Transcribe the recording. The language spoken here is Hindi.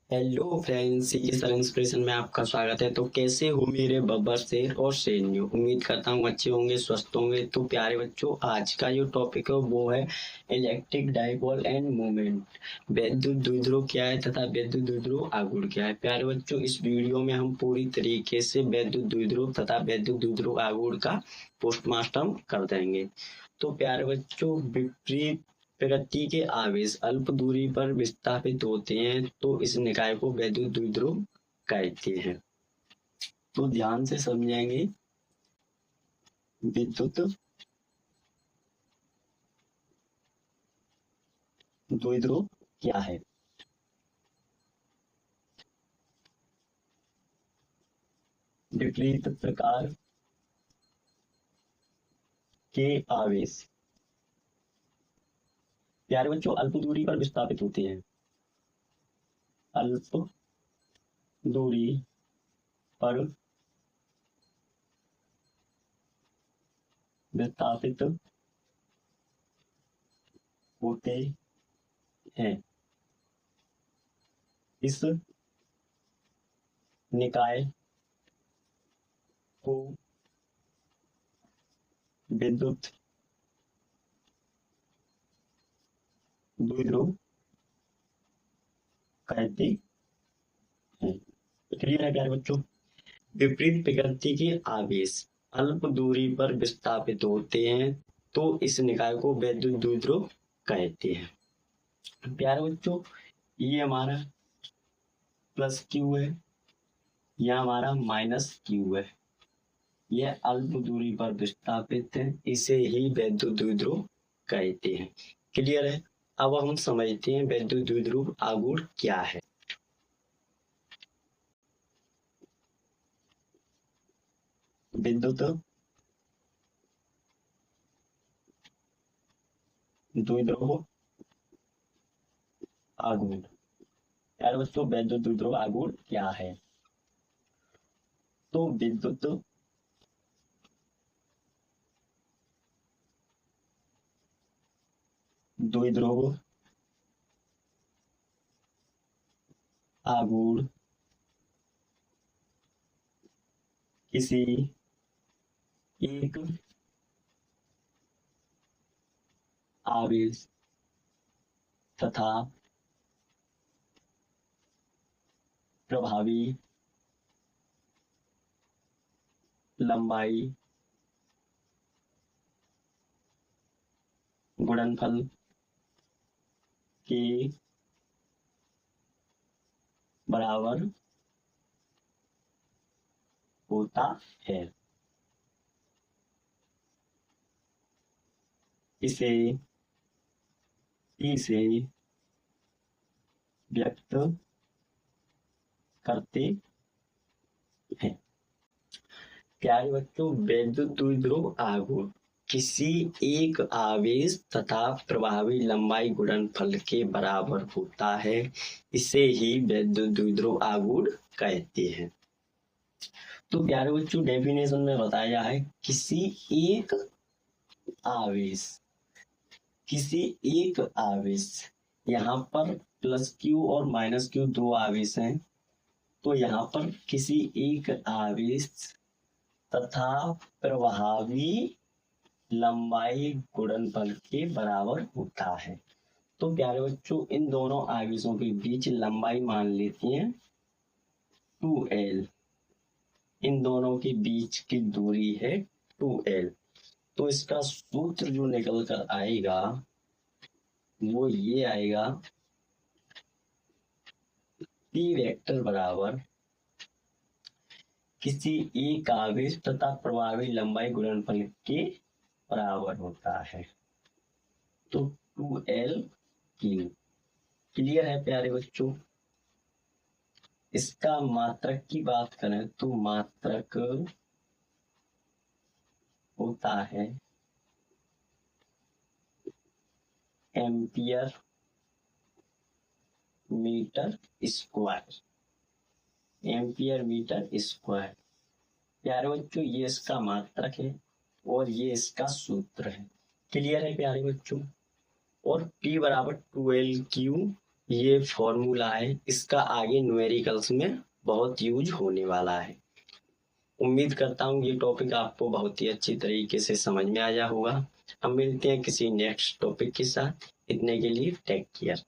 हेलो फ्रेंड्स, इस इंस्पिरेशन में आपका स्वागत है। तो कैसे हो मेरे बब्बर शेर और शेरनियो। उम्मीद करता हूँ अच्छे होंगे, स्वस्थ होंगे। तो प्यारे बच्चों, आज का जो टॉपिक है वो है इलेक्ट्रिक डाइपोल एंड मोमेंट। वैद्युत द्विध्रुव क्या है तथा वैद्युत द्विध्रुव आघूर्ण क्या है। प्यारे बच्चों, इस वीडियो में हम पूरी तरीके से वैद्युत द्विध्रुव तथा वैद्युत द्विध्रुव आघूर्ण का पोस्टमार्टम कर देंगे। तो प्यारे बच्चों, विपरीत प्रकृति के आवेश अल्प दूरी पर विस्थापित होते हैं तो इस निकाय को वैद्युत द्विध्रुव कहते हैं। तो ध्यान से समझेंगे। विद्युत द्विध्रुव क्या है। विपरीत प्रकार के आवेश प्यारे बच्चों अल्प दूरी पर विस्थापित होते हैं। अल्प दूरी पर विस्थापित होते हैं। इस निकाय को विद्युत द्विध्रुव कहते हैं। क्लियर है प्यारे बच्चों। विपरीत प्रकृति के आवेश अल्प दूरी पर विस्थापित होते हैं तो इस निकाय को वैद्युत द्विध्रुव कहते हैं। प्यारे बच्चों, ये हमारा प्लस क्यू है, यह हमारा माइनस क्यू है। यह अल्प दूरी पर विस्थापित है, इसे ही वैद्युत द्विध्रुव कहते हैं। क्लियर है। अब हम समझते हैं वैद्युत द्विध्रुव आघूर्ण क्या है। विद्युत द्विध्रुव आघूर्ण। यार बच्चों, वैद्युत द्विध्रुव आघूर्ण क्या है। तो विद्युत द्विध्रुव आघूर्ण किसी एक आवेश तथा प्रभावी लंबाई गुणनफल के बराबर होता है। इसे से व्यक्त करते हैं। प्यारे बच्चों, वैद्युत द्विध्रुव आघूर्ण किसी एक आवेश तथा प्रभावी लंबाई गुणनफल के बराबर होता है, इसे ही वैद्युत द्विध्रुव आघूर्ण कहते हैं। तो प्यारे बच्चों, डेफिनेशन में बताया है किसी एक आवेश, किसी एक आवेश, यहाँ पर प्लस क्यू और माइनस क्यू दो आवेश हैं। तो यहाँ पर किसी एक आवेश तथा प्रभावी लंबाई गुणनफल के बराबर होता है। तो प्यारे बच्चों, इन दोनों आवेशों के बीच लंबाई मान लेती हैं 2l। इन दोनों के बीच की दूरी है 2l। तो इसका सूत्र जो निकल कर आएगा वो ये आएगा, P वेक्टर बराबर किसी एक आवेश तथा प्रभावी लंबाई गुणनफल के बराबर होता है। तो 2l3। क्लियर है प्यारे बच्चों। इसका मात्रक की बात करें तो मात्रक होता है ampere metre square. Ampere metre square. प्यारे बच्चों, ये इसका मात्रक है और ये इसका सूत्र है। क्लियर है प्यारे बच्चों। और P बराबर 2l क्यू ये फॉर्मूला है, इसका आगे न्यूमेरिकल्स में बहुत यूज होने वाला है। उम्मीद करता हूँ ये टॉपिक आपको बहुत ही अच्छी तरीके से समझ में आया होगा। हम मिलते हैं किसी नेक्स्ट टॉपिक के साथ। इतने के लिए टेक केयर।